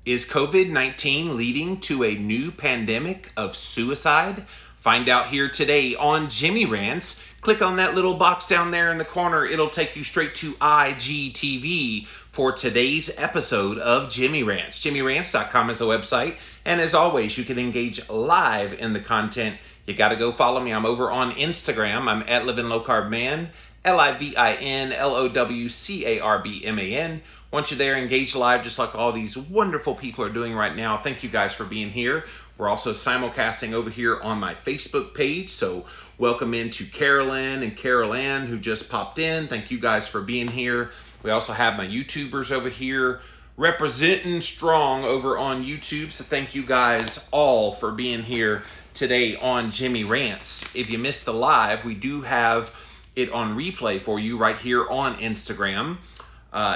Is COVID-19 leading to a new pandemic of suicide? Find out here today on Jimmy Rants. Click on that little box down there in the corner. It'll take you straight to IGTV for today's episode of Jimmy Rants. JimmyRants.com is the website. And as always, you can engage live in the content. You got to go follow me. I'm over on Instagram. I'm at Living Low Carb Man, LIVINLOWCARBMAN. Once you're there, engage live just like all these wonderful people are doing right now. Thank you guys for being here. We're also simulcasting over here on my Facebook page. So welcome in to Carolyn and Carol Ann who just popped in. Thank you guys for being here. We also have my YouTubers over here representing strong over on YouTube. So thank you guys all for being here today on Jimmy Rants. If you missed the live, we do have it on replay for you right here on Instagram.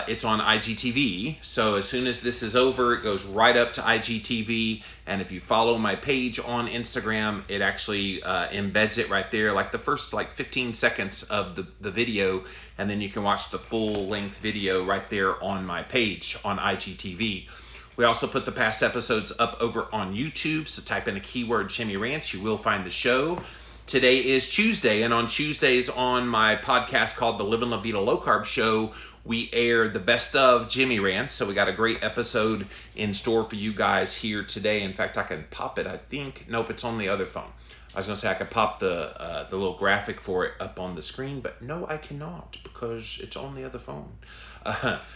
It's on IGTV, so as soon as this is over, it goes right up to IGTV, and if you follow my page on Instagram, it actually embeds it right there, like the first 15 seconds of the video, and then you can watch the full-length video right there on my page on IGTV. We also put the past episodes up over on YouTube, so type in a keyword Jimmy Rants, you will find the show. Today is Tuesday, and on Tuesdays on my podcast called the Living La Vida Low Carb Show, we air the best of Jimmy Rants. So we got a great episode in store for you guys here today. In fact, I can pop it, I think. Nope, it's on the other phone. I was going to say I could pop the little graphic for it up on the screen, but no, I cannot because it's on the other phone.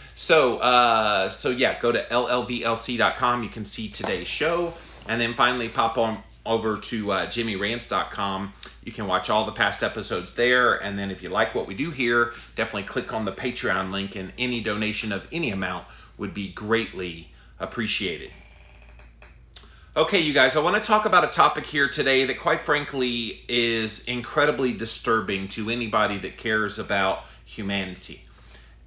So yeah, go to llvlc.com. You can see today's show. And then finally pop on over to jimmyrants.com. You can watch all the past episodes there. And then if you like what we do here, definitely click on the Patreon link, and any donation of any amount would be greatly appreciated. Okay, you guys, I want to talk about a topic here today that quite frankly is incredibly disturbing to anybody that cares about humanity.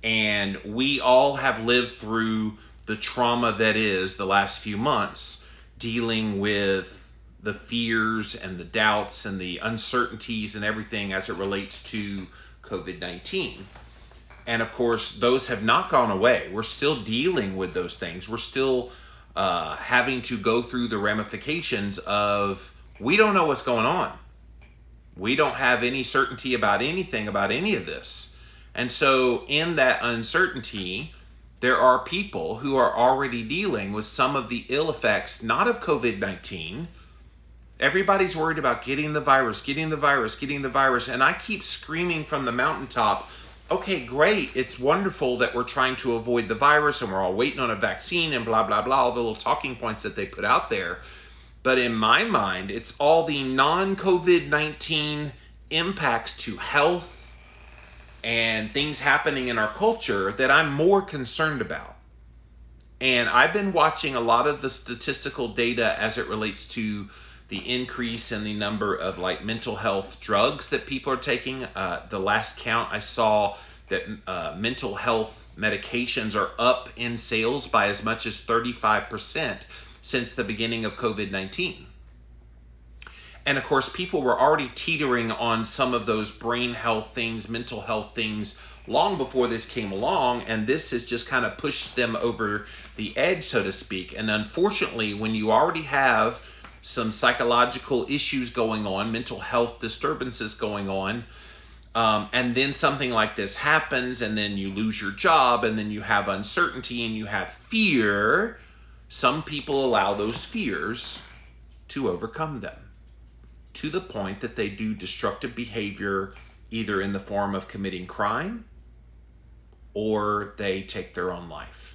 And we all have lived through the trauma that is the last few months, dealing with the fears and the doubts and the uncertainties and everything as it relates to COVID-19. And of course, those have not gone away. We're still dealing with those things. We're still having to go through the ramifications of, we don't know what's going on. We don't have any certainty about anything, about any of this. And so in that uncertainty, there are people who are already dealing with some of the ill effects, not of COVID-19. Everybody's worried about getting the virus. And I keep screaming from the mountaintop, okay, great. It's wonderful that we're trying to avoid the virus and we're all waiting on a vaccine and blah, blah, blah, all the little talking points that they put out there. But in my mind, it's all the non-COVID-19 impacts to health and things happening in our culture that I'm more concerned about. And I've been watching a lot of the statistical data as it relates to the increase in the number of mental health drugs that people are taking. The last count I saw that mental health medications are up in sales by as much as 35% since the beginning of COVID-19. And of course, people were already teetering on some of those brain health things, mental health things long before this came along. And this has just kind of pushed them over the edge, so to speak. And unfortunately, when you already have some psychological issues going on, mental health disturbances going on, and then something like this happens, and then you lose your job, and then you have uncertainty, and you have fear, some people allow those fears to overcome them to the point that they do destructive behavior, either in the form of committing crime or they take their own life.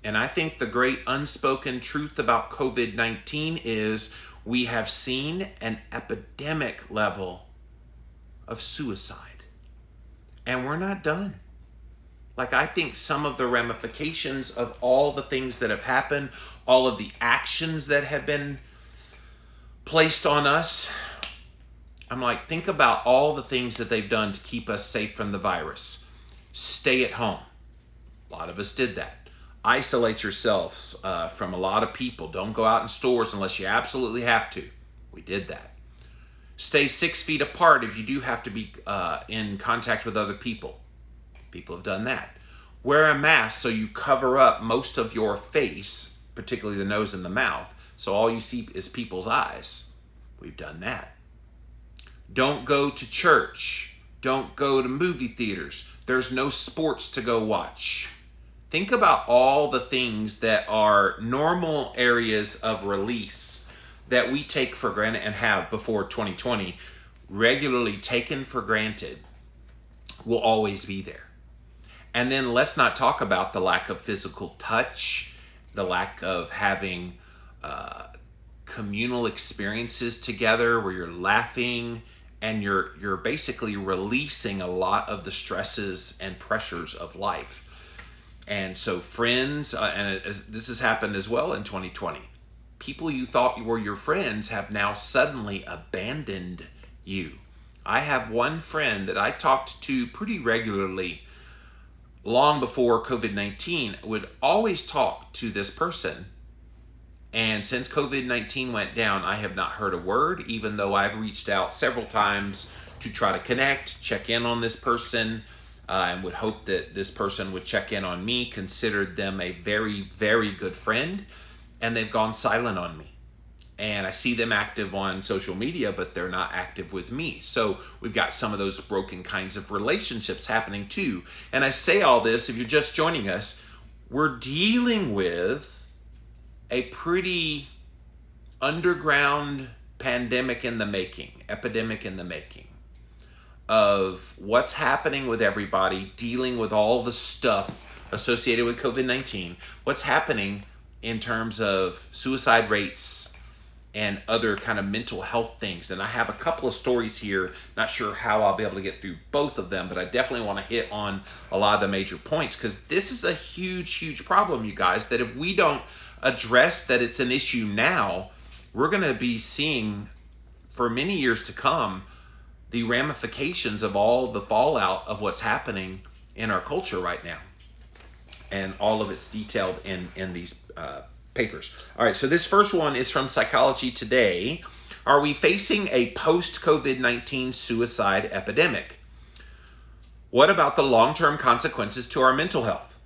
And I think the great unspoken truth about COVID-19 is we have seen an epidemic level of suicide. And we're not done. I think some of the ramifications of all the things that have happened, all of the actions that have been placed on us, I'm think about all the things that they've done to keep us safe from the virus. Stay at home. A lot of us did that. Isolate yourselves from a lot of people. Don't go out in stores unless you absolutely have to. We did that. Stay 6 feet apart if you do have to be in contact with other people. People have done that. Wear a mask so you cover up most of your face particularly the nose and the mouth. So all you see is people's eyes. We've done that. Don't go to church. Don't go to movie theaters. There's no sports to go watch. Think about all the things that are normal areas of release that we take for granted and have before 2020, regularly taken for granted, will always be there. And then let's not talk about the lack of physical touch, the lack of having communal experiences together where you're laughing and you're basically releasing a lot of the stresses and pressures of life. And so friends, this has happened as well in 2020. People you thought were your friends have now suddenly abandoned you. I have one friend that I talked to pretty regularly long before COVID-19, would always talk to this person. And since COVID-19 went down, I have not heard a word, even though I've reached out several times to try to connect, check in on this person, and would hope that this person would check in on me, considered them a very, very good friend, and they've gone silent on me. And I see them active on social media, but they're not active with me. So we've got some of those broken kinds of relationships happening too. And I say all this, if you're just joining us, we're dealing with a pretty underground pandemic in the making, epidemic in the making, of what's happening with everybody, dealing with all the stuff associated with COVID-19, what's happening in terms of suicide rates and other kind of mental health things. And I have a couple of stories here, not sure how I'll be able to get through both of them, but I definitely want to hit on a lot of the major points, because this is a huge, huge problem, you guys, that if we don't address that it's an issue now, we're going to be seeing for many years to come the ramifications of all the fallout of what's happening in our culture right now. And all of it's detailed in these papers. All right, so this first one is from Psychology Today. Are we facing a post-COVID-19 suicide epidemic? What about the long-term consequences to our mental health?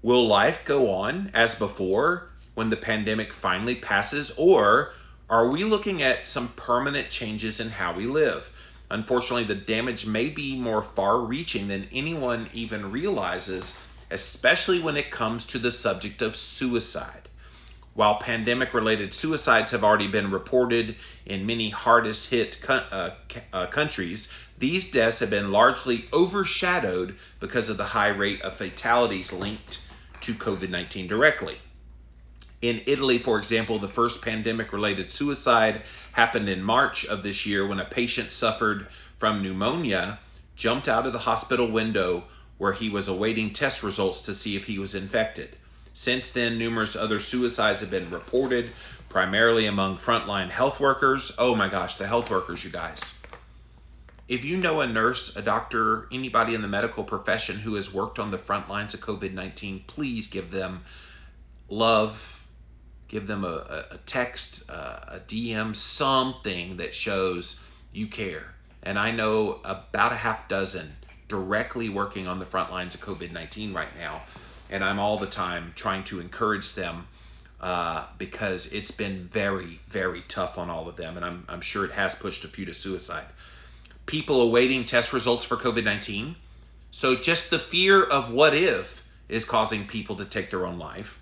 Will life go on as before when the pandemic finally passes, or are we looking at some permanent changes in how we live? Unfortunately, the damage may be more far-reaching than anyone even realizes, especially when it comes to the subject of suicide. While pandemic-related suicides have already been reported in many hardest-hit countries, these deaths have been largely overshadowed because of the high rate of fatalities linked to COVID-19 directly. In Italy, for example, the first pandemic-related suicide happened in March of this year when a patient suffered from pneumonia, jumped out of the hospital window where he was awaiting test results to see if he was infected. Since then, numerous other suicides have been reported, primarily among frontline health workers. Oh my gosh, the health workers, you guys. If you know a nurse, a doctor, anybody in the medical profession who has worked on the front lines of COVID-19, please give them love. Give them a text, a DM, something that shows you care. And I know about a half dozen directly working on the front lines of COVID-19 right now. And I'm all the time trying to encourage them because it's been very, very tough on all of them. And I'm sure it has pushed a few to suicide. People awaiting test results for COVID-19. So just the fear of what if is causing people to take their own life.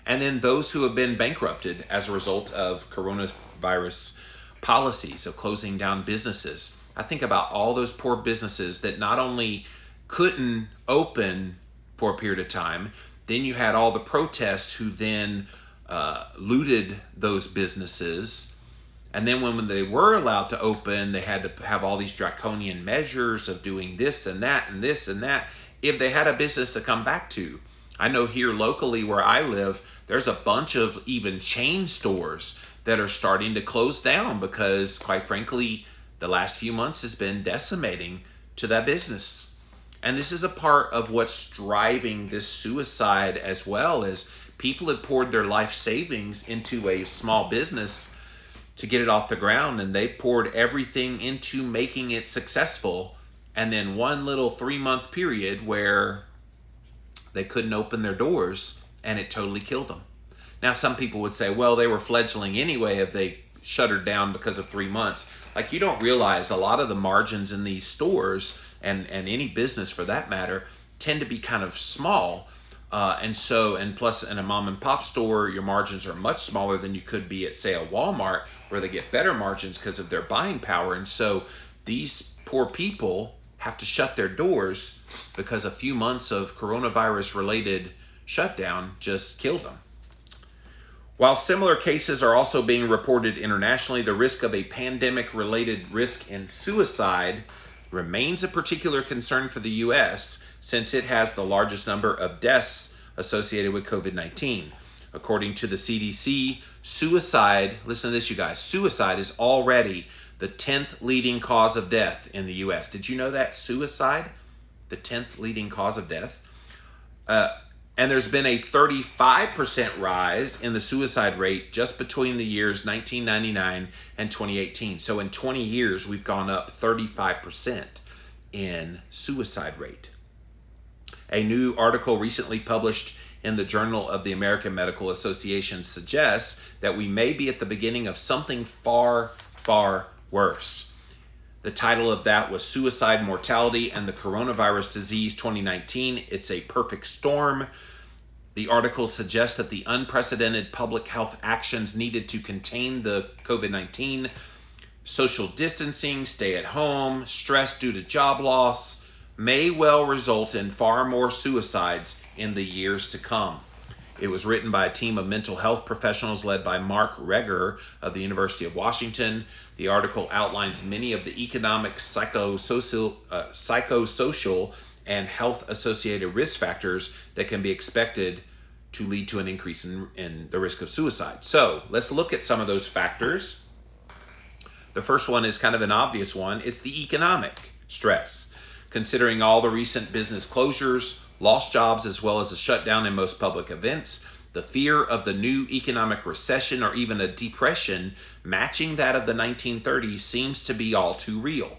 And then those who have been bankrupted as a result of coronavirus policies of closing down businesses. I think about all those poor businesses that not only couldn't open for a period of time, then you had all the protests who then looted those businesses. And then when they were allowed to open, they had to have all these draconian measures of doing this and that and this and that if they had a business to come back to. I know here locally where I live, there's a bunch of even chain stores that are starting to close down because, quite frankly, the last few months has been decimating to that business. And this is a part of what's driving this suicide as well, as people have poured their life savings into a small business to get it off the ground, and they poured everything into making it successful. And then one little 3-month period where they couldn't open their doors and it totally killed them. Now, some people would say, well, they were fledgling anyway if they shuttered down because of 3 months. Like, you don't realize a lot of the margins in these stores and any business for that matter tend to be kind of small. And plus in a mom and pop store, your margins are much smaller than you could be at, say, a Walmart, where they get better margins because of their buying power. And so these poor people have to shut their doors because a few months of coronavirus related shutdown just killed them. While similar cases are also being reported internationally, the risk of a pandemic-related risk in suicide remains a particular concern for the U.S., since it has the largest number of deaths associated with COVID-19. According to the CDC, suicide, listen to this, you guys, suicide is already the 10th leading cause of death in the U.S. Did you know that? Suicide, the 10th leading cause of death. And there's been a 35% rise in the suicide rate just between the years 1999 and 2018. So in 20 years, we've gone up 35% in suicide rate. A new article recently published in the Journal of the American Medical Association suggests that we may be at the beginning of something far, far worse. The title of that was Suicide Mortality and the Coronavirus Disease 2019. It's a perfect storm. The article suggests that the unprecedented public health actions needed to contain the COVID-19, social distancing, stay at home, stress due to job loss, may well result in far more suicides in the years to come. It was written by a team of mental health professionals led by Mark Reger of the University of Washington. The article outlines many of the economic, psychosocial, and health-associated risk factors that can be expected to lead to an increase in the risk of suicide. So let's look at some of those factors. The first one is kind of an obvious one. It's the economic stress. Considering all the recent business closures, lost jobs, as well as a shutdown in most public events, the fear of the new economic recession or even a depression matching that of the 1930s seems to be all too real.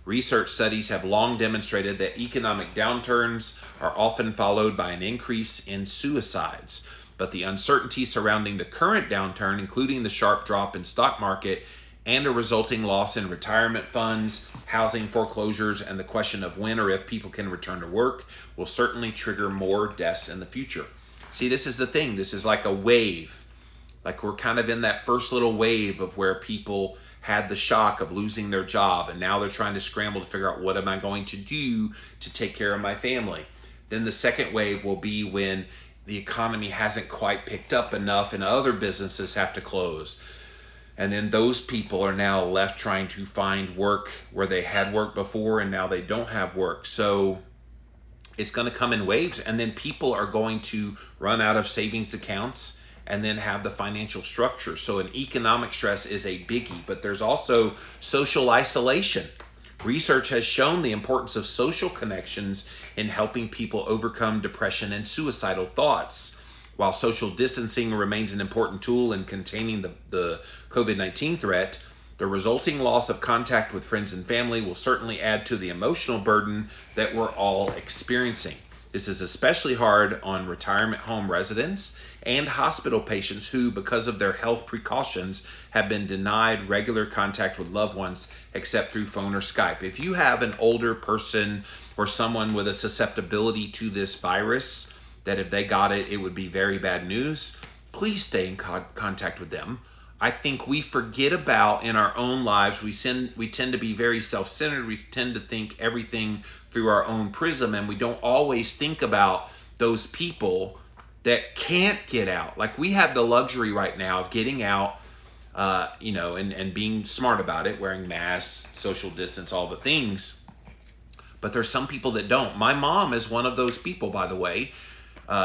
Research studies have long demonstrated that economic downturns are often followed by an increase in suicides. But the uncertainty surrounding the current downturn, including the sharp drop in stock market and a resulting loss in retirement funds, housing foreclosures, and the question of when or if people can return to work, will certainly trigger more deaths in the future. See, this is the thing. This is like a wave. Like, we're kind of in that first little wave of where people had the shock of losing their job, and now they're trying to scramble to figure out, what am I going to do to take care of my family? Then the second wave will be when the economy hasn't quite picked up enough and other businesses have to close. And then those people are now left trying to find work where they had work before and now they don't have work. So it's going to come in waves, and then people are going to run out of savings accounts and then have the financial structure. So an economic stress is a biggie, but there's also social isolation. Research has shown the importance of social connections in helping people overcome depression and suicidal thoughts. While social distancing remains an important tool in containing the COVID-19 threat, the resulting loss of contact with friends and family will certainly add to the emotional burden that we're all experiencing. This is especially hard on retirement home residents and hospital patients who, because of their health precautions, have been denied regular contact with loved ones except through phone or Skype. If you have an older person or someone with a susceptibility to this virus, that if they got it, it would be very bad news, please stay in contact with them. I think we forget about in our own lives, we tend to be very self-centered. We tend to think everything through our own prism, and we don't always think about those people that can't get out. Like, we have the luxury right now of getting out, and being smart about it, wearing masks, social distance, all the things. But there's some people that don't. My mom is one of those people, by the way.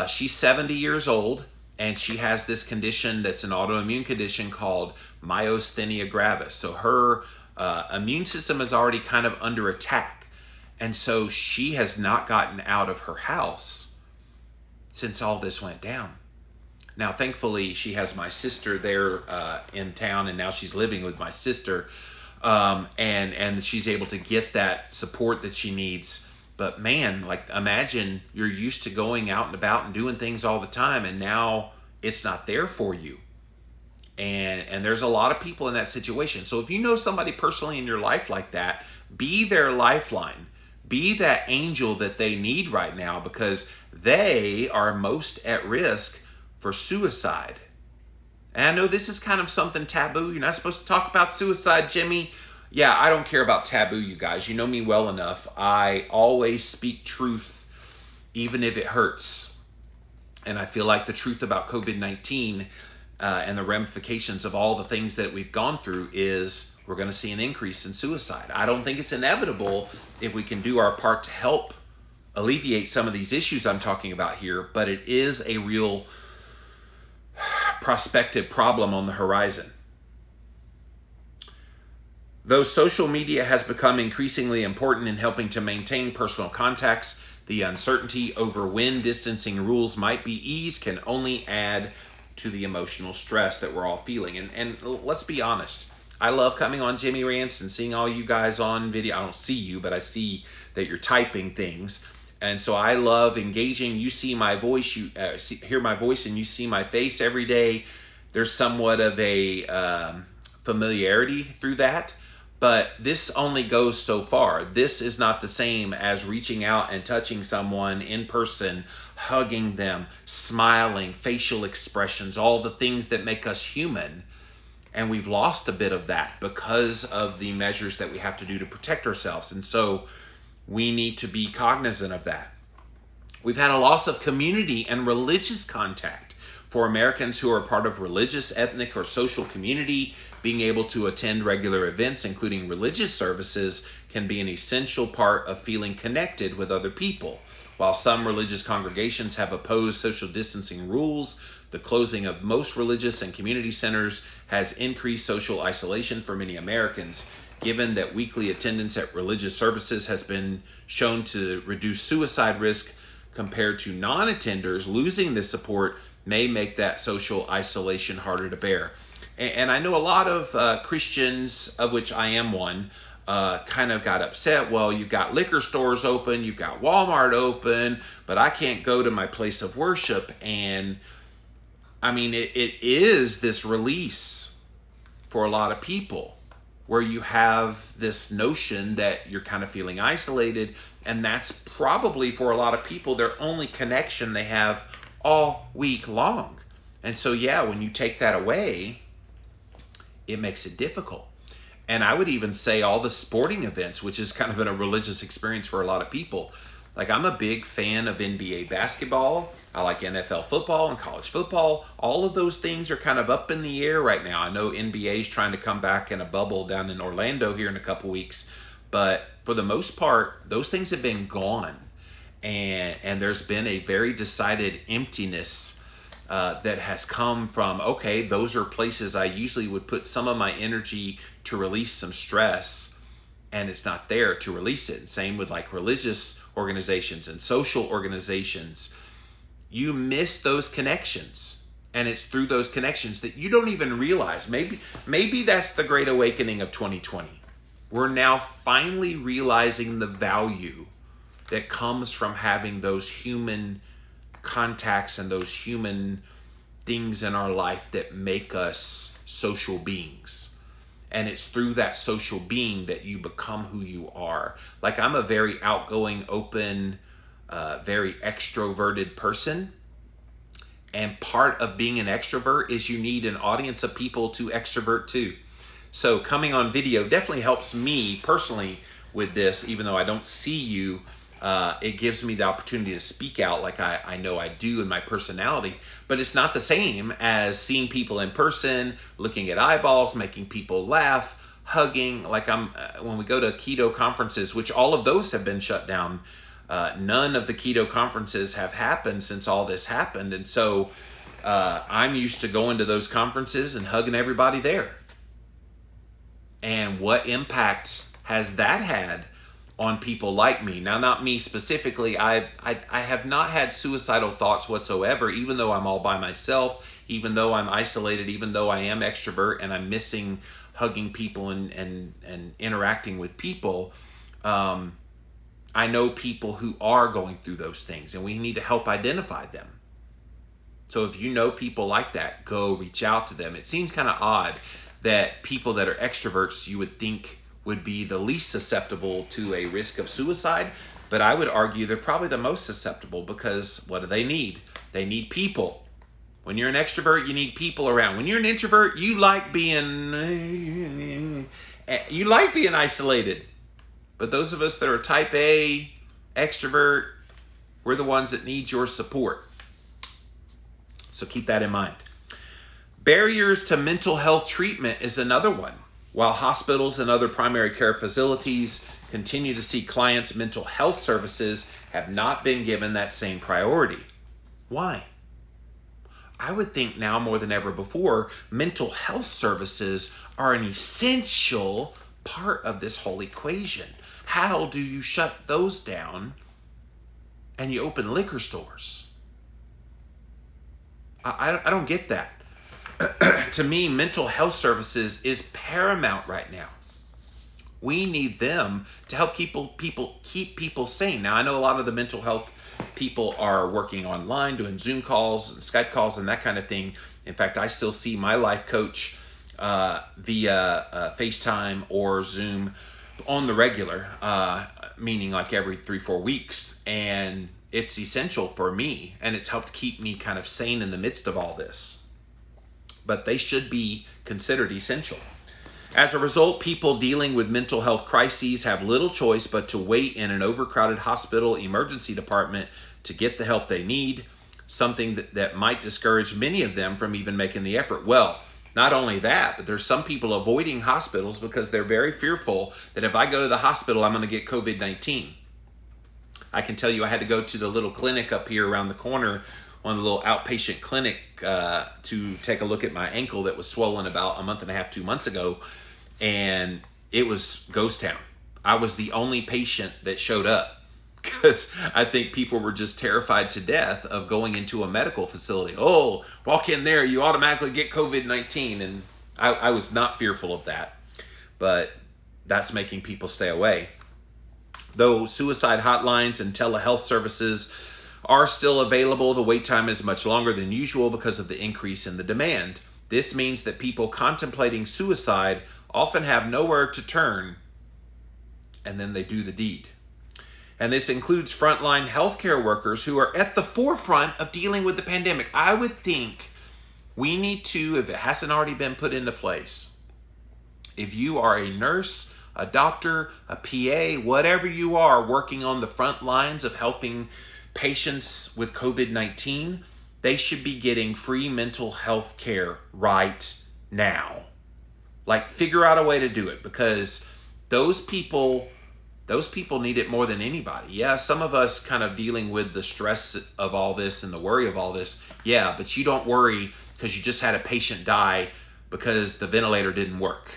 She's 70 years old, and she has this condition that's an autoimmune condition called myasthenia gravis. So her immune system is already kind of under attack. And so she has not gotten out of her house since all this went down. Now, thankfully, she has my sister there in town, and now she's living with my sister. And she's able to get that support that she needs. But man, like, imagine you're used to going out and about and doing things all the time, and now it's not there for you. And there's a lot of people in that situation. So if you know somebody personally in your life like that, be their lifeline. Be that angel that they need right now, because they are most at risk for suicide. And I know this is kind of something taboo. You're not supposed to talk about suicide, Jimmy. Yeah, I don't care about taboo, you guys. You know me well enough. I always speak truth, even if it hurts. And I feel like the truth about COVID-19 and the ramifications of all the things that we've gone through is we're going to see an increase in suicide. I don't think it's inevitable if we can do our part to help alleviate some of these issues I'm talking about here, but it is a real prospective problem on the horizon. Though social media has become increasingly important in helping to maintain personal contacts, the uncertainty over when distancing rules might be eased can only add to the emotional stress that we're all feeling. And let's be honest, I love coming on Jimmy Rants and seeing all you guys on video. I don't see you, but I see that you're typing things. And so I love engaging. You see my voice, you hear my voice, and you see my face every day. There's somewhat of a familiarity through that. But this only goes so far. This is not the same as reaching out and touching someone in person, hugging them, smiling, facial expressions, all the things that make us human. And we've lost a bit of that because of the measures that we have to do to protect ourselves. And so we need to be cognizant of that. We've had a loss of community and religious contact. For Americans who are part of religious, ethnic, or social community, being able to attend regular events, including religious services, can be an essential part of feeling connected with other people. While some religious congregations have opposed social distancing rules, the closing of most religious and community centers has increased social isolation for many Americans. Given that weekly attendance at religious services has been shown to reduce suicide risk compared to non-attenders, losing this support may make that social isolation harder to bear. And I know a lot of Christians, of which I am one, kind of got upset. Well, you've got liquor stores open, you've got Walmart open, but I can't go to my place of worship. And I mean, it is this release for a lot of people where you have this notion that you're kind of feeling isolated. And that's probably for a lot of people their only connection they have all week long. And so, yeah, when you take that away, it makes it difficult. And I would even say all the sporting events, which is kind of a religious experience for a lot of people. Like, I'm a big fan of NBA basketball. I like NFL football and college football. All of those things are kind of up in the air right now. I know NBA is trying to come back in a bubble down in Orlando here in a couple weeks. But for the most part, those things have been gone. And there's been a very decided emptiness that has come from, okay, those are places I usually would put some of my energy to release some stress, and it's not there to release it. Same with like religious organizations and social organizations. You miss those connections, and it's through those connections that you don't even realize. Maybe that's the great awakening of 2020. We're now finally realizing the value that comes from having those human contacts and those human things in our life that make us social beings. And it's through that social being that you become who you are. Like, I'm a very outgoing, open, very extroverted person. And part of being an extrovert is you need an audience of people to extrovert to. So coming on video definitely helps me personally with this, even though I don't see you. It gives me the opportunity to speak out like I know I do in my personality, but it's not the same as seeing people in person, looking at eyeballs, making people laugh, hugging. Like when we go to keto conferences, which all of those have been shut down, none of the keto conferences have happened since all this happened. And so I'm used to going to those conferences and hugging everybody there. And what impact has that had on people like me? Now, not me specifically. I have not had suicidal thoughts whatsoever, even though I'm all by myself, even though I'm isolated, even though I am extrovert and I'm missing hugging people and interacting with people. I know people who are going through those things, and we need to help identify them. So if you know people like that, go reach out to them. It seems kind of odd that people that are extroverts you would think would be the least susceptible to a risk of suicide, but I would argue they're probably the most susceptible, because what do they need? They need people. When you're an extrovert, you need people around. When you're an introvert, you like being isolated. But those of us that are type A, extrovert, we're the ones that need your support. So keep that in mind. Barriers to mental health treatment is another one. While hospitals and other primary care facilities continue to see clients' mental health services have not been given that same priority. Why? I would think now more than ever before, mental health services are an essential part of this whole equation. How do you shut those down and you open liquor stores? I don't get that. To me, mental health services is paramount right now. We need them to help keep people sane. Now, I know a lot of the mental health people are working online, doing Zoom calls and Skype calls and that kind of thing. In fact, I still see my life coach via FaceTime or Zoom on the regular, meaning like every 3-4 weeks. And it's essential for me, and it's helped keep me kind of sane in the midst of all this. But they should be considered essential. As a result, people dealing with mental health crises have little choice but to wait in an overcrowded hospital emergency department to get the help they need, something that might discourage many of them from even making the effort. Well, not only that, but there's some people avoiding hospitals because they're very fearful that if I go to the hospital, I'm going to get COVID-19. I can tell you I had to go to the little clinic up here around the corner, one of the little outpatient clinic, to take a look at my ankle that was swollen about a month and a half, 2 months ago. And it was ghost town. I was the only patient that showed up because I think people were just terrified to death of going into a medical facility. Oh, walk in there, you automatically get COVID-19. And I was not fearful of that, but that's making people stay away. Though suicide hotlines and telehealth services are still available, the wait time is much longer than usual because of the increase in the demand. This means that people contemplating suicide often have nowhere to turn, and then they do the deed. And this includes frontline healthcare workers who are at the forefront of dealing with the pandemic. I would think we need to, if it hasn't already been put into place, if you are a nurse, a doctor, a PA, whatever you are working on the front lines of helping patients with COVID-19, they should be getting free mental health care right now. Like, figure out a way to do it, because those people need it more than anybody. Yeah, some of us kind of dealing with the stress of all this and the worry of all this. Yeah, but you don't worry because you just had a patient die because the ventilator didn't work,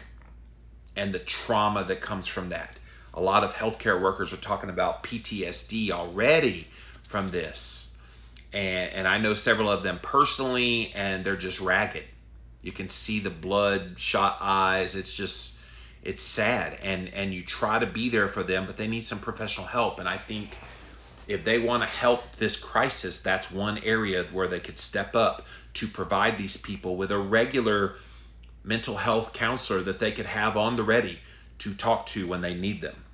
and the trauma that comes from that. A lot of healthcare workers are talking about PTSD already from this. And I know several of them personally, and they're just ragged. You can see the bloodshot eyes. It's sad. And you try to be there for them, but they need some professional help. And I think if they want to help this crisis, that's one area where they could step up to provide these people with a regular mental health counselor that they could have on the ready to talk to when they need them.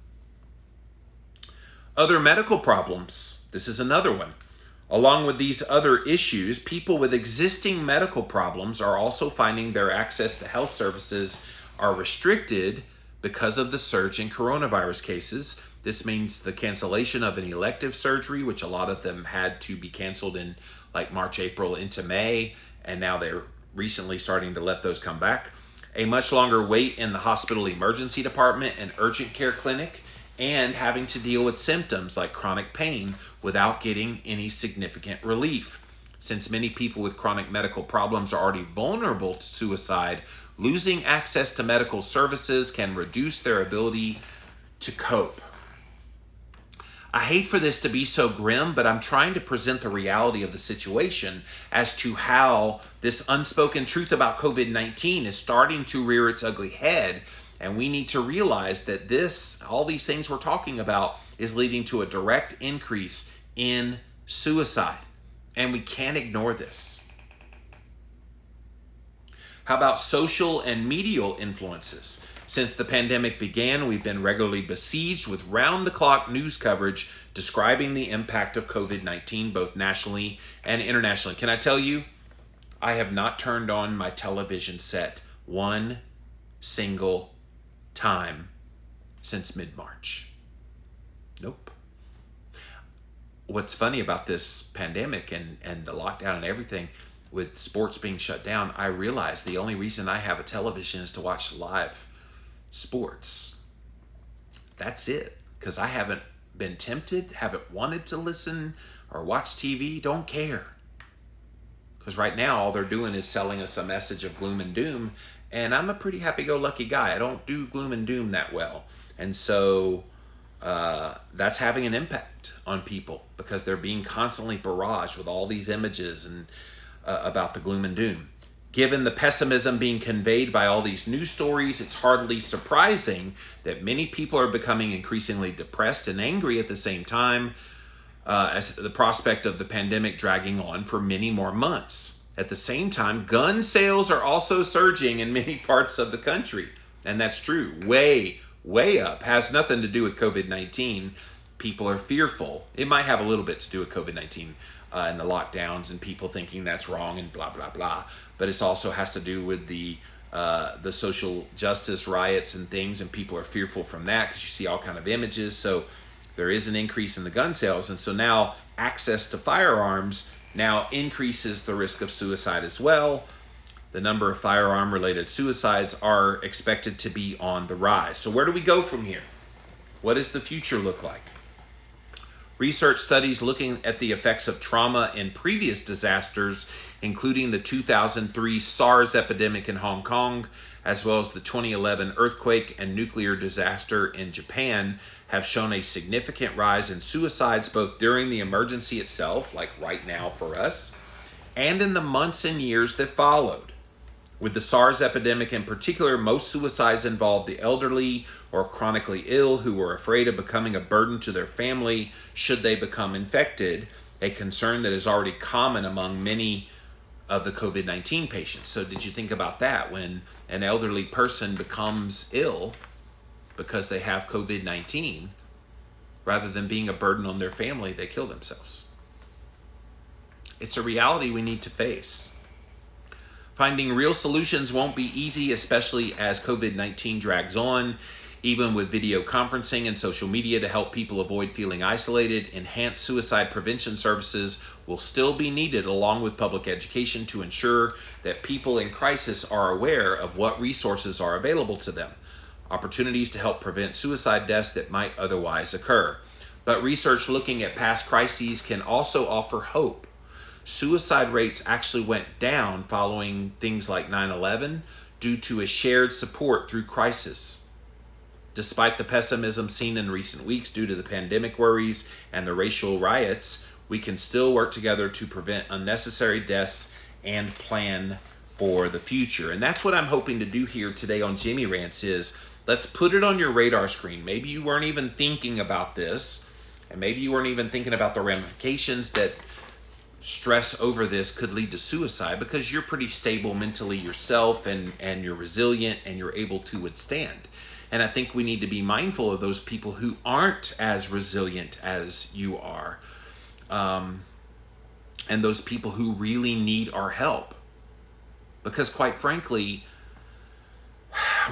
Other medical problems. This is another one. Along with these other issues, people with existing medical problems are also finding their access to health services are restricted because of the surge in coronavirus cases. This means the cancellation of an elective surgery, which a lot of them had to be canceled in like March, April into May, and now they're recently starting to let those come back. A much longer wait in the hospital emergency department and urgent care clinic, and having to deal with symptoms like chronic pain without getting any significant relief. Since many people with chronic medical problems are already vulnerable to suicide, losing access to medical services can reduce their ability to cope. I hate for this to be so grim, but I'm trying to present the reality of the situation as to how this unspoken truth about COVID-19 is starting to rear its ugly head. And we need to realize that all these things we're talking about is leading to a direct increase in suicide. And we can't ignore this. How about social and medial influences? Since the pandemic began, we've been regularly besieged with round-the-clock news coverage describing the impact of COVID-19, both nationally and internationally. Can I tell you, I have not turned on my television set one single time since mid-March. Nope. What's funny about this pandemic and the lockdown and everything, with sports being shut down, I realized the only reason I have a television is to watch live sports. That's it. Because I haven't been tempted, haven't wanted to listen or watch TV, don't care. Because right now all they're doing is selling us a message of gloom and doom, and I'm a pretty happy-go-lucky guy. I don't do gloom and doom that well. And so that's having an impact on people because they're being constantly barraged with all these images and about the gloom and doom. Given the pessimism being conveyed by all these news stories, it's hardly surprising that many people are becoming increasingly depressed and angry at the same time as the prospect of the pandemic dragging on for many more months. At the same time, gun sales are also surging in many parts of the country. And that's true. Way up. Has nothing to do with COVID-19. People are fearful. It might have a little bit to do with COVID-19 and the lockdowns and people thinking that's wrong and blah, blah, blah. But it also has to do with the social justice riots and things, and people are fearful from that because you see all kind of images. So there is an increase in the gun sales. And so now access to firearms now increases the risk of suicide as well. The number of firearm-related suicides are expected to be on the rise. So where do we go from here? What does the future look like? Research studies looking at the effects of trauma in previous disasters, including the 2003 SARS epidemic in Hong Kong, as well as the 2011 earthquake and nuclear disaster in Japan, have shown a significant rise in suicides both during the emergency itself, like right now for us, and in the months and years that followed. With the SARS epidemic in particular, most suicides involved the elderly or chronically ill who were afraid of becoming a burden to their family should they become infected, a concern that is already common among many of the COVID-19 patients. So did you think about that? When an elderly person becomes ill because they have COVID-19, rather than being a burden on their family, they kill themselves. It's a reality we need to face. Finding real solutions won't be easy, especially as COVID-19 drags on. Even with video conferencing and social media to help people avoid feeling isolated, enhanced suicide prevention services will still be needed, along with public education, to ensure that people in crisis are aware of what resources are available to them, opportunities to help prevent suicide deaths that might otherwise occur. But research looking at past crises can also offer hope. Suicide rates actually went down following things like 9/11 due to a shared support through crisis. Despite the pessimism seen in recent weeks due to the pandemic worries and the racial riots, we can still work together to prevent unnecessary deaths and plan for the future. And that's what I'm hoping to do here today on Jimmy Rants is, let's put it on your radar screen. Maybe you weren't even thinking about this, and maybe you weren't even thinking about the ramifications that stress over this could lead to suicide, because you're pretty stable mentally yourself and you're resilient and you're able to withstand. And I think we need to be mindful of those people who aren't as resilient as you are, and those people who really need our help. Because quite frankly,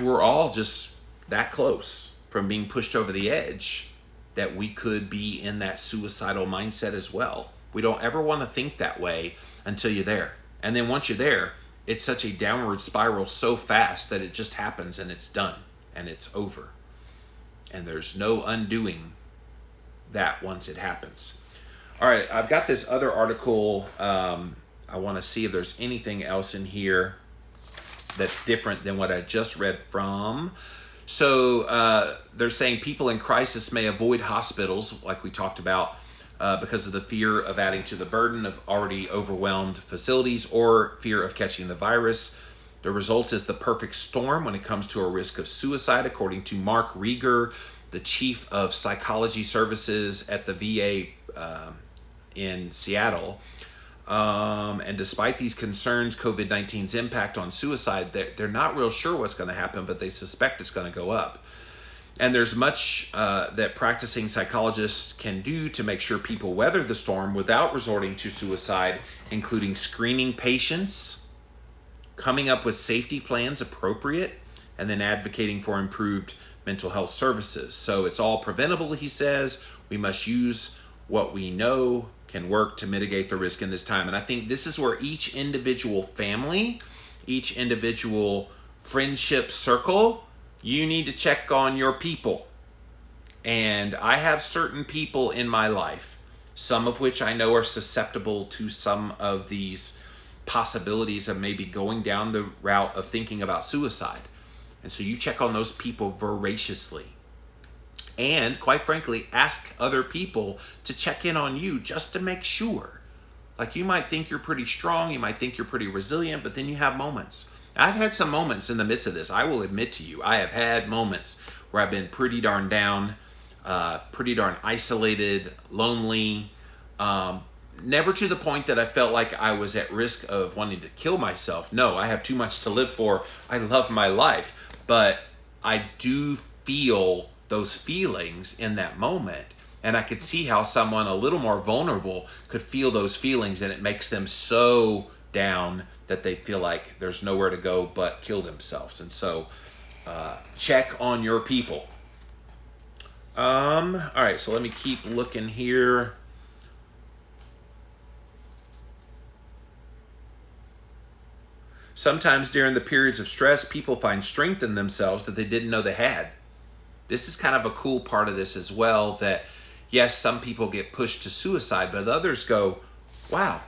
we're all just that close from being pushed over the edge that we could be in that suicidal mindset as well. We don't ever want to think that way until you're there. And then once you're there, it's such a downward spiral so fast that it just happens and it's done. And it's over. And there's no undoing that once it happens. All right, I've got this other article. I want to see if there's anything else in here that's different than what I just read from. So they're saying people in crisis may avoid hospitals, like we talked about, because of the fear of adding to the burden of already overwhelmed facilities or fear of catching the virus. The result is the perfect storm when it comes to a risk of suicide, according to Mark Rieger, the chief of psychology services at the VA in Seattle. And despite these concerns, COVID-19's impact on suicide, they're not real sure what's going to happen, but they suspect it's going to go up. And there's much that practicing psychologists can do to make sure people weather the storm without resorting to suicide, including screening patients, coming up with safety plans appropriate, and then advocating for improved mental health services. So it's all preventable, he says. We must use what we know can work to mitigate the risk in this time. And I think this is where each individual family, each individual friendship circle, you need to check on your people. And I have certain people in my life, some of which I know are susceptible to some of these possibilities of maybe going down the route of thinking about suicide. And so you check on those people voraciously. And quite frankly, ask other people to check in on you just to make sure. Like, you might think you're pretty strong, you might think you're pretty resilient, but then you have moments. I've had some moments in the midst of this. I will admit to you, I have had moments where I've been pretty darn down, pretty darn isolated, lonely, never to the point that I felt like I was at risk of wanting to kill myself. No, I have too much to live for. I love my life, but I do feel those feelings in that moment. And I could see how someone a little more vulnerable could feel those feelings, and it makes them so down that they feel like there's nowhere to go but kill themselves. And so check on your people. All right, so let me keep looking here. Sometimes during the periods of stress, people find strength in themselves that they didn't know they had. This is kind of a cool part of this as well, that yes, some people get pushed to suicide, but others go, wow,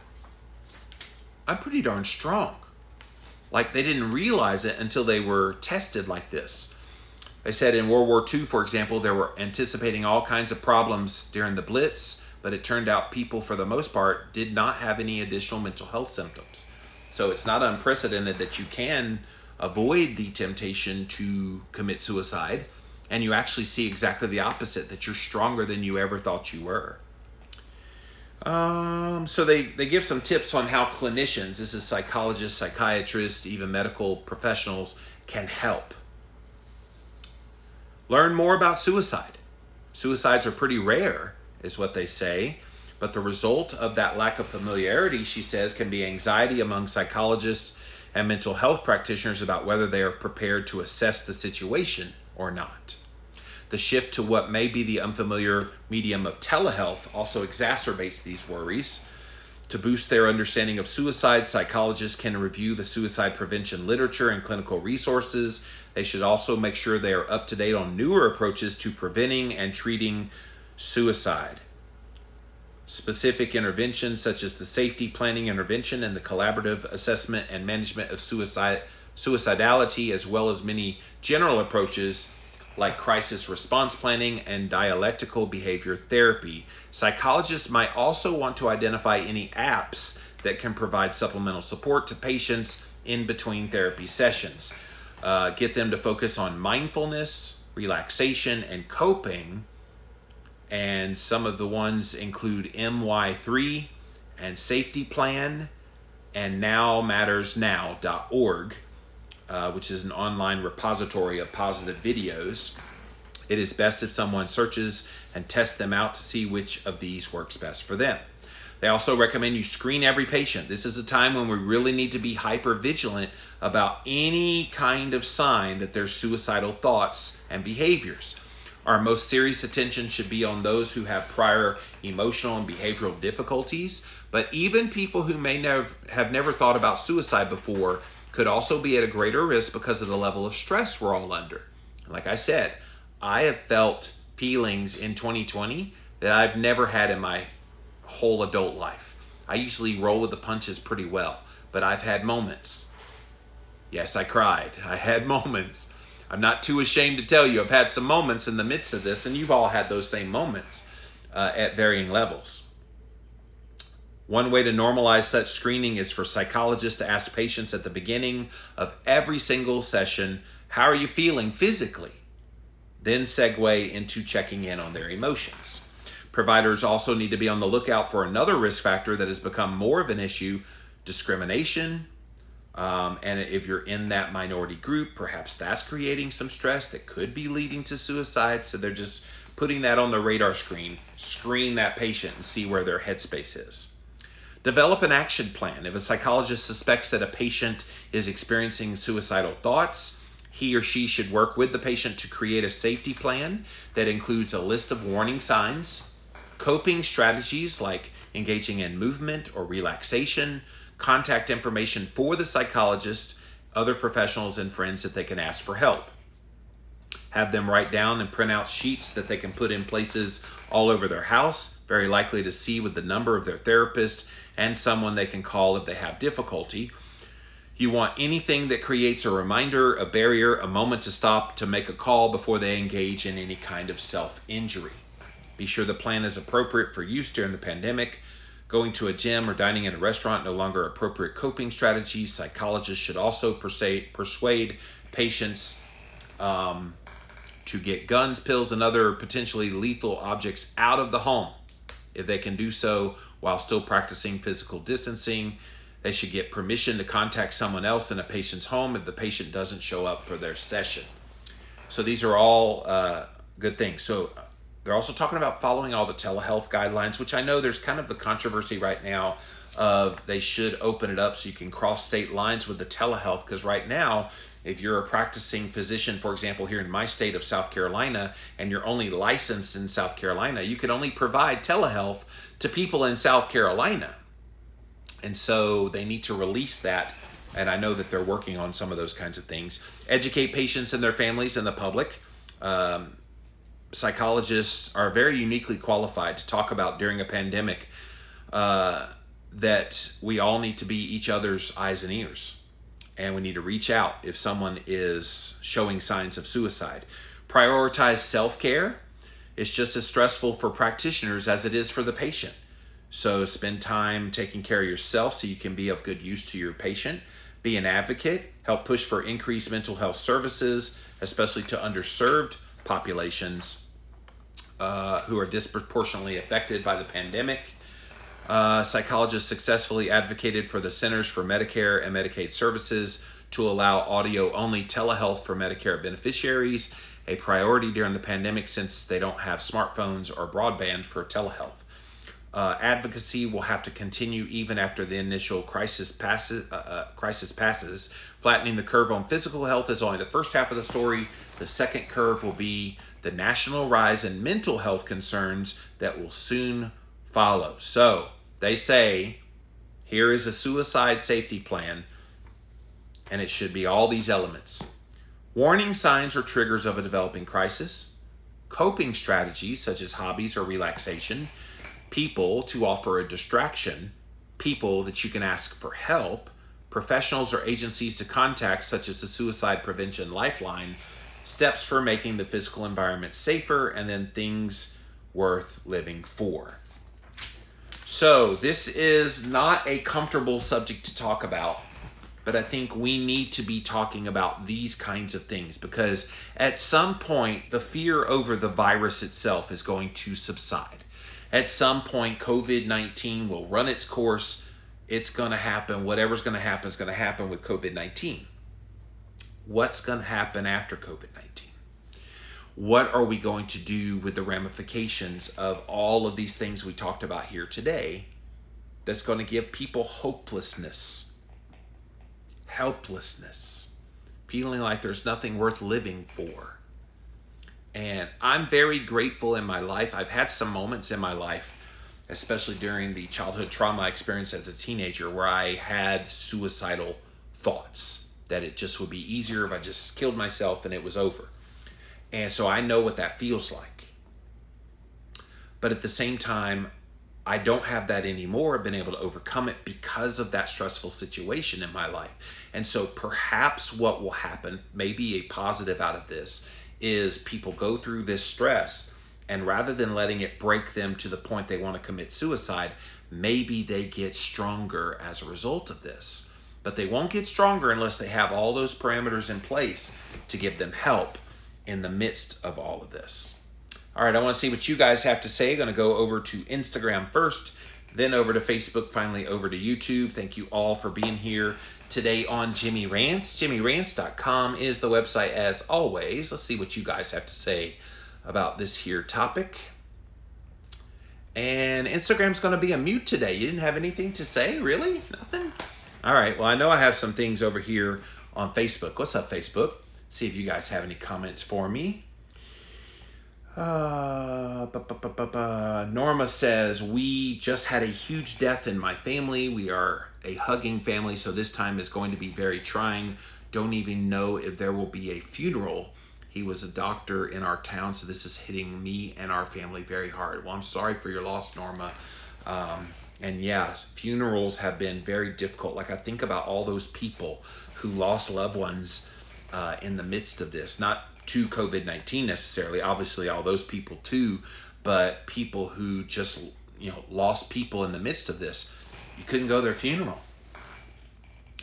I'm pretty darn strong. Like, they didn't realize it until they were tested like this. They said in World War II, for example, they were anticipating all kinds of problems during the Blitz, but it turned out people, for the most part, did not have any additional mental health symptoms. So it's not unprecedented that you can avoid the temptation to commit suicide, and you actually see exactly the opposite, that you're stronger than you ever thought you were. So they give some tips on how clinicians, this is psychologists, psychiatrists, even medical professionals, can help. Learn more about suicide. Suicides are pretty rare, is what they say, but the result of that lack of familiarity, she says, can be anxiety among psychologists and mental health practitioners about whether they are prepared to assess the situation or not. The shift to what may be the unfamiliar medium of telehealth also exacerbates these worries. To boost their understanding of suicide, psychologists can review the suicide prevention literature and clinical resources. They should also make sure they are up to date on newer approaches to preventing and treating suicide. Specific interventions such as the safety planning intervention and the collaborative assessment and management of suicidality, as well as many general approaches like crisis response planning and dialectical behavior therapy. Psychologists might also want to identify any apps that can provide supplemental support to patients in between therapy sessions. Get them to focus on mindfulness, relaxation, and coping. And some of the ones include MY3 and Safety Plan and NowMattersNow.org. Which is an online repository of positive videos. It is best if someone searches and tests them out to see which of these works best for them. They also recommend you screen every patient. This is a time when we really need to be hyper vigilant about any kind of sign that there's suicidal thoughts and behaviors. Our most serious attention should be on those who have prior emotional and behavioral difficulties, but even people who may have never thought about suicide before could also be at a greater risk because of the level of stress we're all under. And like I said, I have felt feelings in 2020 that I've never had in my whole adult life. I usually roll with the punches pretty well, but I've had moments. Yes, I cried. I had moments. I'm not too ashamed to tell you I've had some moments in the midst of this, and you've all had those same moments at varying levels. One way to normalize such screening is for psychologists to ask patients at the beginning of every single session, how are you feeling physically? Then segue into checking in on their emotions. Providers also need to be on the lookout for another risk factor that has become more of an issue: discrimination. And if you're in that minority group, perhaps that's creating some stress that could be leading to suicide. So they're just putting that on the radar screen that patient and see where their headspace is. Develop an action plan. If a psychologist suspects that a patient is experiencing suicidal thoughts, he or she should work with the patient to create a safety plan that includes a list of warning signs, coping strategies like engaging in movement or relaxation, contact information for the psychologist, other professionals, and friends that they can ask for help. Have them write down and print out sheets that they can put in places all over their house, very likely to see with the number of their therapist and someone they can call if they have difficulty. You want anything that creates a reminder, a barrier, a moment to stop, to make a call before they engage in any kind of self-injury. Be sure the plan is appropriate for use during the pandemic. Going to a gym or dining in a restaurant, no longer appropriate coping strategies. Psychologists should also persuade patients to get guns, pills, and other potentially lethal objects out of the home. If they can do so while still practicing physical distancing, they should get permission to contact someone else in a patient's home if the patient doesn't show up for their session. So these are all good things. So they're also talking about following all the telehealth guidelines, which I know there's kind of the controversy right now of they should open it up so you can cross state lines with the telehealth, because right now, if you're a practicing physician, for example, here in my state of South Carolina, and you're only licensed in South Carolina, you can only provide telehealth to people in South Carolina. And so they need to release that. And I know that they're working on some of those kinds of things. Educate patients and their families and the public. Psychologists are very uniquely qualified to talk about during a pandemic that we all need to be each other's eyes and ears. And we need to reach out if someone is showing signs of suicide. Prioritize self-care. It's just as stressful for practitioners as it is for the patient. So spend time taking care of yourself so you can be of good use to your patient. Be an advocate. Help push for increased mental health services, especially to underserved populations who are disproportionately affected by the pandemic. Psychologists successfully advocated for the Centers for Medicare and Medicaid Services to allow audio-only telehealth for Medicare beneficiaries, a priority during the pandemic since they don't have smartphones or broadband for telehealth. Advocacy will have to continue even after the initial crisis passes. Flattening the curve on physical health is only the first half of the story. The second curve will be the national rise in mental health concerns that will soon follow. So they say, here is a suicide safety plan, and it should be all these elements. Warning signs or triggers of a developing crisis, coping strategies such as hobbies or relaxation, people to offer a distraction, people that you can ask for help, professionals or agencies to contact such as the Suicide Prevention Lifeline, steps for making the physical environment safer, and then things worth living for. So this is not a comfortable subject to talk about, but I think we need to be talking about these kinds of things because at some point the fear over the virus itself is going to subside. At some point, COVID-19 will run its course. It's going to happen. Whatever's going to happen is going to happen with COVID-19. What's going to happen after COVID-19? What are we going to do with the ramifications of all of these things we talked about here today that's going to give people hopelessness, helplessness, feeling like there's nothing worth living for? And I'm very grateful in my life. I've had some moments in my life, especially during the childhood trauma experience as a teenager, where I had suicidal thoughts, that it just would be easier if I just killed myself and it was over. And so I know what that feels like. But at the same time, I don't have that anymore. I've been able to overcome it because of that stressful situation in my life. And so perhaps what will happen, maybe a positive out of this, is people go through this stress, and rather than letting it break them to the point they want to commit suicide, maybe they get stronger as a result of this. But they won't get stronger unless they have all those parameters in place to give them help in the midst of all of this. All right, I want to see what you guys have to say. Going to go over to Instagram first, then over to Facebook, finally over to YouTube. Thank you all for being here today on Jimmy Rants. JimmyRants.com is the website as always. Let's see what you guys have to say about this here topic. And Instagram's going to be a mute today. You didn't have anything to say? Really? Nothing? All right, well, I know I have some things over here on Facebook. What's up, Facebook? See if you guys have any comments for me. Norma says, we just had a huge death in my family. We are a hugging family, so this time is going to be very trying. Don't even know if there will be a funeral. He was a doctor in our town, so this is hitting me and our family very hard. Well, I'm sorry for your loss, Norma. And yeah, funerals have been very difficult. Like, I think about all those people who lost loved ones in the midst of this, not to COVID-19 necessarily, obviously all those people too, but people who just, lost people in the midst of this. You couldn't go to their funeral.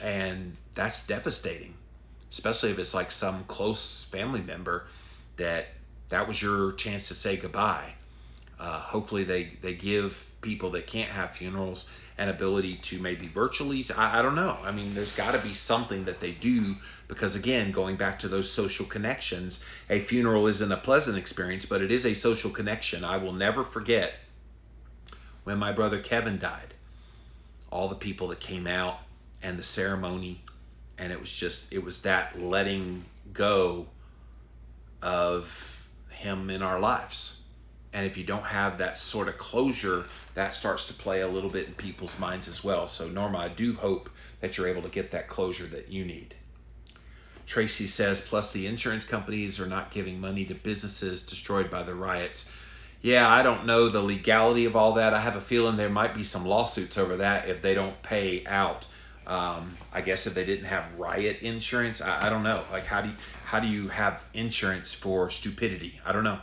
And that's devastating, especially if it's like some close family member that was your chance to say goodbye. Hopefully they give people that can't have funerals an ability to maybe virtually, I don't know. I mean, there's got to be something that they do, because again, going back to those social connections, a funeral isn't a pleasant experience, but it is a social connection. I will never forget when my brother Kevin died, all the people that came out and the ceremony, and it was that letting go of him in our lives. And if you don't have that sort of closure, that starts to play a little bit in people's minds as well. So Norma, I do hope that you're able to get that closure that you need. Tracy says, plus the insurance companies are not giving money to businesses destroyed by the riots. Yeah, I don't know the legality of all that. I have a feeling there might be some lawsuits over that if they don't pay out. I guess if they didn't have riot insurance, I don't know. Like, how do you have insurance for stupidity? I don't know.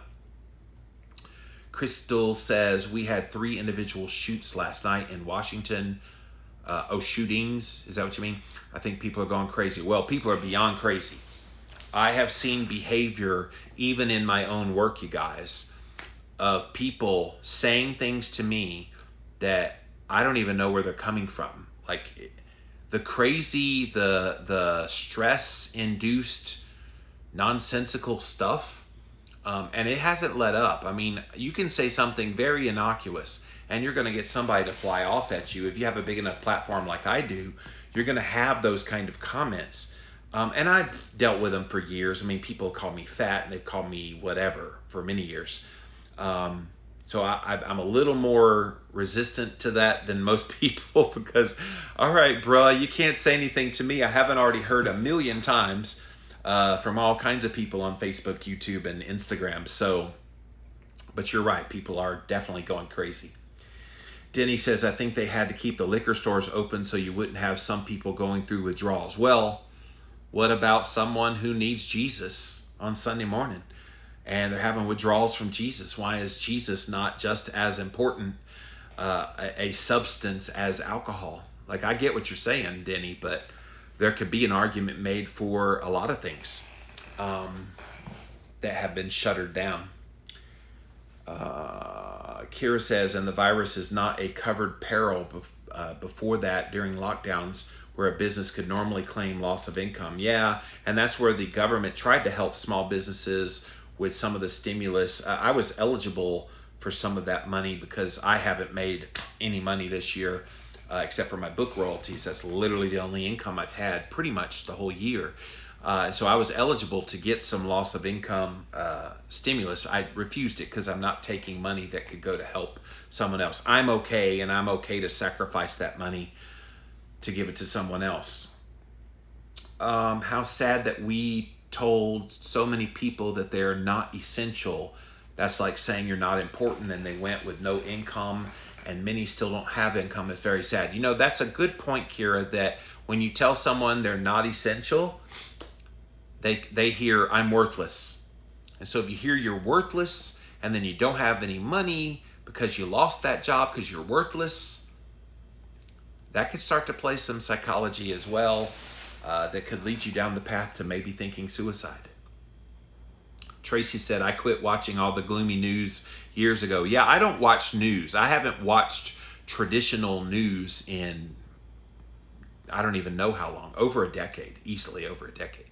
Crystal says, we had 3 individual shoots last night in Washington. Shootings, is that what you mean? I think people are going crazy. Well, people are beyond crazy. I have seen behavior, even in my own work, you guys, of people saying things to me that I don't even know where they're coming from. Like, the crazy, the stress-induced, nonsensical stuff. And it hasn't let up. I mean, you can say something very innocuous and you're going to get somebody to fly off at you. If you have a big enough platform like I do, you're going to have those kind of comments. And I've dealt with them for years. I mean, people call me fat and they've called me whatever for many years. So I'm a little more resistant to that than most people because, all right, bruh, you can't say anything to me I haven't already heard a million times from all kinds of people on Facebook, YouTube, and Instagram. So, but you're right, people are definitely going crazy. Denny says, I think they had to keep the liquor stores open so you wouldn't have some people going through withdrawals. Well, what about someone who needs Jesus on Sunday morning and they're having withdrawals from Jesus? Why is Jesus not just as important a substance as alcohol? Like, I get what you're saying, Denny, but there could be an argument made for a lot of things that have been shuttered down. Kira says, and the virus is not a covered peril before that during lockdowns where a business could normally claim loss of income. Yeah, and that's where the government tried to help small businesses with some of the stimulus. I was eligible for some of that money because I haven't made any money this year. Except for my book royalties. That's literally the only income I've had pretty much the whole year. And so I was eligible to get some loss of income stimulus. I refused it because I'm not taking money that could go to help someone else. I'm okay, and I'm okay to sacrifice that money to give it to someone else. How sad that we told so many people that they're not essential. That's like saying you're not important, and they went with no income, and many still don't have income. It's very sad. You know, that's a good point, Kira, that when you tell someone they're not essential, they hear, I'm worthless. And so if you hear you're worthless, and then you don't have any money because you lost that job because you're worthless, that could start to play some psychology as well, that could lead you down the path to maybe thinking suicide. Tracy said, I quit watching all the gloomy news years ago. Yeah, I don't watch news. I haven't watched traditional news in, I don't even know how long, over a decade, easily over a decade.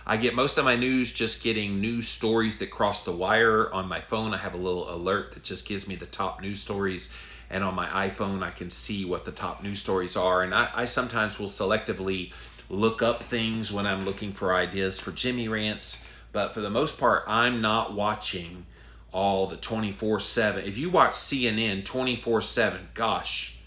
I get most of my news just getting news stories that cross the wire on my phone. I have a little alert that just gives me the top news stories. And on my iPhone, I can see what the top news stories are. And I sometimes will selectively look up things when I'm looking for ideas for Jimmy Rants. But for the most part, I'm not watching all the 24/7. If you watch CNN 24/7, gosh,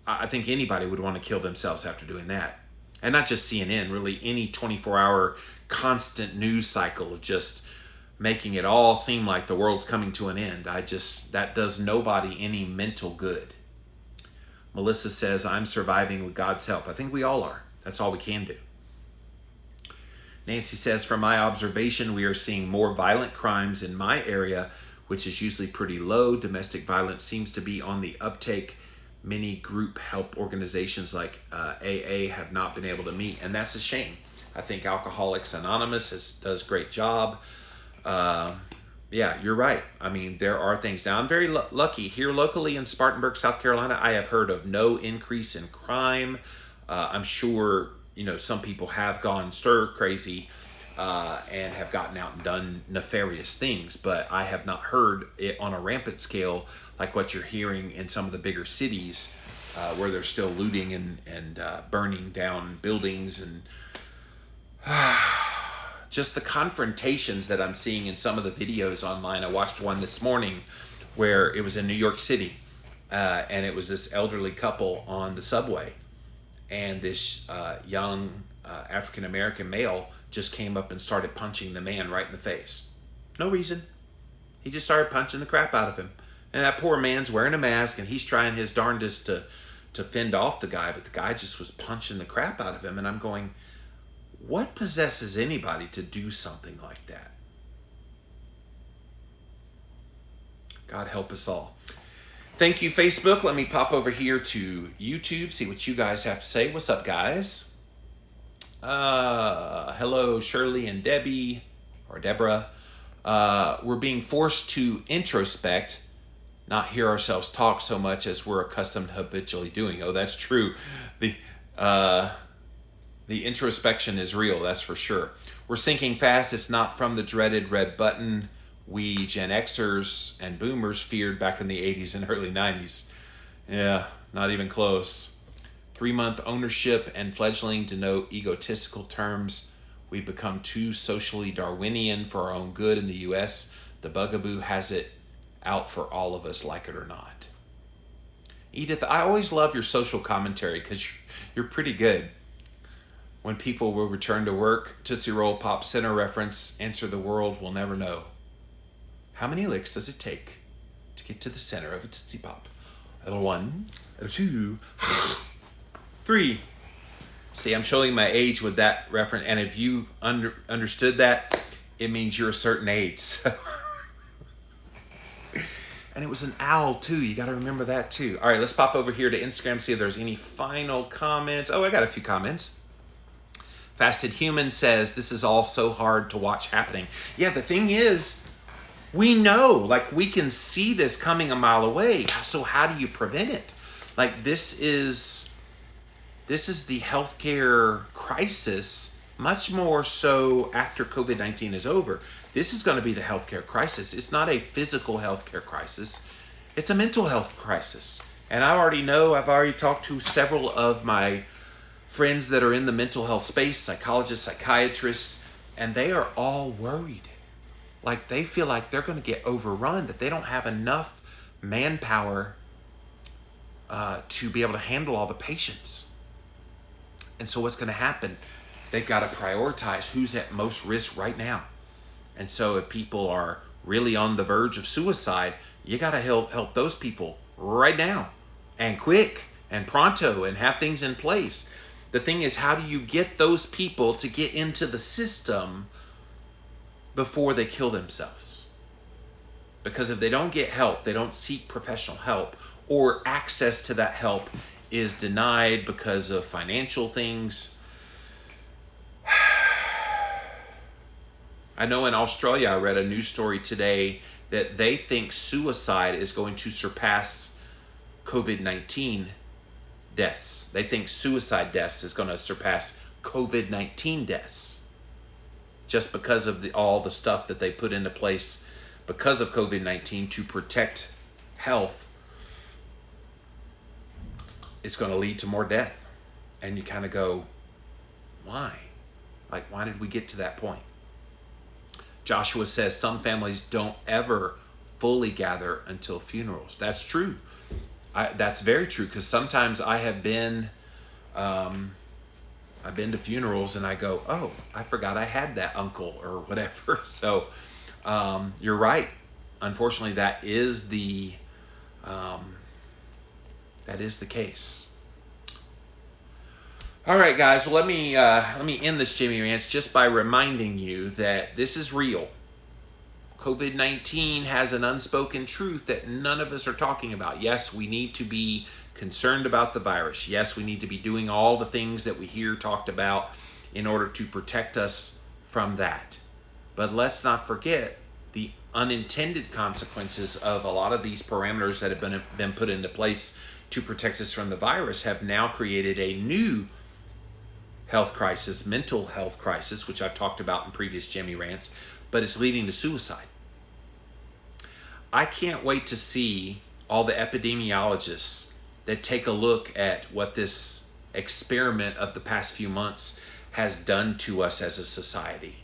I think anybody would want to kill themselves after doing that. And not just CNN, really any 24-hour constant news cycle of just making it all seem like the world's coming to an end. That does nobody any mental good. Melissa says, I'm surviving with God's help. I think we all are. That's all we can do. Nancy says, from my observation, we are seeing more violent crimes in my area, which is usually pretty low. Domestic violence seems to be on the uptake. Many group help organizations like AA have not been able to meet, and that's a shame. I think Alcoholics Anonymous does a great job. Yeah, you're right. I mean, there are things. Now, I'm very lucky. Here locally in Spartanburg, South Carolina, I have heard of no increase in crime. I'm sure, some people have gone stir crazy and have gotten out and done nefarious things, but I have not heard it on a rampant scale like what you're hearing in some of the bigger cities where they're still looting and burning down buildings and just the confrontations that I'm seeing in some of the videos online. I watched one this morning where it was in New York City and it was this elderly couple on the subway, and this young African-American male just came up and started punching the man right in the face. No reason. He just started punching the crap out of him. And that poor man's wearing a mask and he's trying his darndest to fend off the guy, but the guy just was punching the crap out of him. And I'm going, what possesses anybody to do something like that? God help us all. Thank you, Facebook. Let me pop over here to YouTube, see what you guys have to say. What's up, guys? Hello, Shirley and Debbie, or Deborah. We're being forced to introspect, not hear ourselves talk so much as we're accustomed to habitually doing. Oh, that's true. The introspection is real, that's for sure. We're sinking fast. It's not from the dreaded red button we Gen Xers and boomers feared back in the 80s and early 90s. Yeah, not even close. 3-month ownership and fledgling denote egotistical terms. We've become too socially Darwinian for our own good in the U.S. The bugaboo has it out for all of us, like it or not. Edith, I always love your social commentary because you're pretty good. When people will return to work, Tootsie Roll Pop Center reference, answer the world will never know. How many licks does it take to get to the center of a Tootsie Pop? L1, L2, 3. See, I'm showing my age with that reference, and if you understood that, it means you're a certain age. So. And it was an owl too. You got to remember that too. All right, let's pop over here to Instagram, see if there's any final comments. Oh, I got a few comments. Fasted Human says, this is all so hard to watch happening. Yeah, the thing is, we know, like we can see this coming a mile away. So how do you prevent it? Like this is the healthcare crisis, much more so after COVID-19 is over. This is going to be the healthcare crisis. It's not a physical healthcare crisis. It's a mental health crisis. And I've already talked to several of my friends that are in the mental health space, psychologists, psychiatrists, and they are all worried. Like they feel like they're going to get overrun, that they don't have enough manpower to be able to handle all the patients. And so what's going to happen? They've got to prioritize who's at most risk right now. And so if people are really on the verge of suicide, you got to help those people right now and quick and pronto and have things in place. The thing is, how do you get those people to get into the system before they kill themselves? Because if they don't get help, they don't seek professional help, or access to that help is denied because of financial things. I know in Australia, I read a news story today that they think suicide is going to surpass COVID-19 deaths. They think suicide deaths is going to surpass COVID-19 deaths just because of all the stuff that they put into place because of COVID-19 to protect health. It's going to lead to more death. And you kind of go, why? Like, why did we get to that point? Joshua says some families don't ever fully gather until funerals. That's true. That's very true, because sometimes I've been to funerals and I go, oh, I forgot I had that uncle or whatever. So you're right. Unfortunately, that is the case. All right, guys. Well, let me end this Jimmy Rants just by reminding you that this is real. COVID-19 has an unspoken truth that none of us are talking about. Yes, we need to be concerned about the virus. Yes, we need to be doing all the things that we hear talked about in order to protect us from that. But let's not forget the unintended consequences of a lot of these parameters that have been put into place to protect us from the virus have now created a new health crisis, mental health crisis, which I've talked about in previous Jimmy Rants, but it's leading to suicide. I can't wait to see all the epidemiologists that take a look at what this experiment of the past few months has done to us as a society.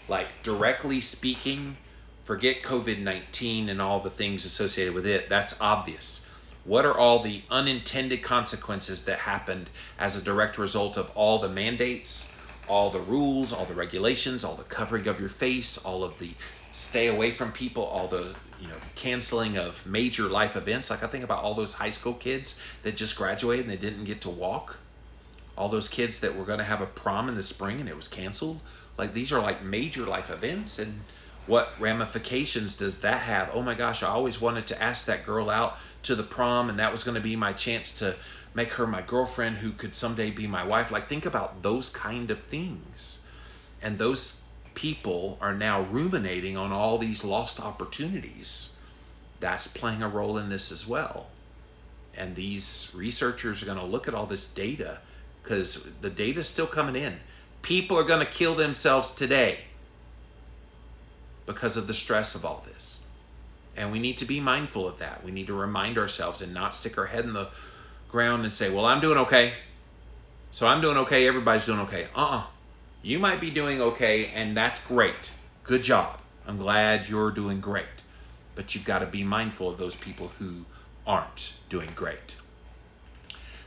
Like, directly speaking, forget COVID-19 and all the things associated with it. That's obvious. What are all the unintended consequences that happened as a direct result of all the mandates, all the rules, all the regulations, all the covering of your face, all of the stay away from people, all the canceling of major life events? Like, I think about all those high school kids that just graduated and they didn't get to walk. All those kids that were going to have a prom in the spring and it was canceled. Like, these are like major life events, and what ramifications does that have? Oh my gosh, I always wanted to ask that girl out to the prom, and that was going to be my chance to make her my girlfriend who could someday be my wife. Like, think about those kind of things. And those people are now ruminating on all these lost opportunities. That's playing a role in this as well. And these researchers are going to look at all this data, because the data is still coming in. People are going to kill themselves today because of the stress of all this. And we need to be mindful of that. We need to remind ourselves and not stick our head in the ground and say, well, I'm doing okay. So I'm doing okay. Everybody's doing okay. You might be doing okay, and that's great. Good job. I'm glad you're doing great. But you've got to be mindful of those people who aren't doing great.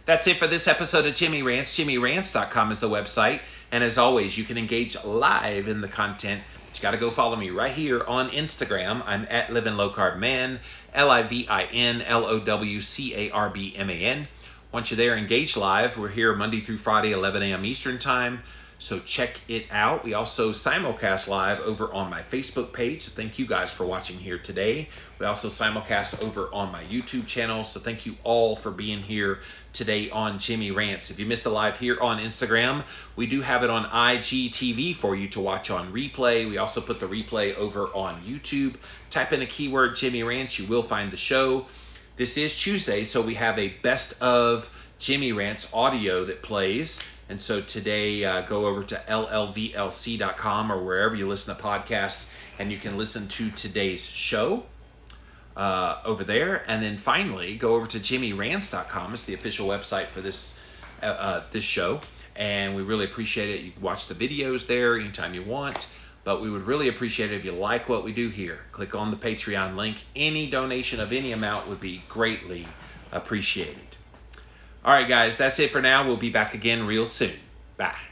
That's it for this episode of Jimmy Rants. JimmyRants.com is the website. And as always, you can engage live in the content. But you got to go follow me right here on Instagram. I'm at Living Low Carb Man, LIVINLOWCARBMAN. Once you're there, engage live. We're here Monday through Friday, 11 a.m. Eastern Time. So check it out. We also simulcast live over on my Facebook page. So thank you guys for watching here today. We also simulcast over on my YouTube channel. So thank you all for being here today on Jimmy Rants. If you missed the live here on Instagram, we do have it on IGTV for you to watch on replay. We also put the replay over on YouTube. Type in a keyword Jimmy Rants. You will find the show. This is Tuesday, so we have a best of Jimmy Rants audio that plays. And so today, go over to llvlc.com or wherever you listen to podcasts, and you can listen to today's show over there. And then finally, go over to jimmyrants.com. It's the official website for this show. And we really appreciate it. You can watch the videos there anytime you want. But we would really appreciate it if you like what we do here. Click on the Patreon link. Any donation of any amount would be greatly appreciated. All right, guys, that's it for now. We'll be back again real soon. Bye.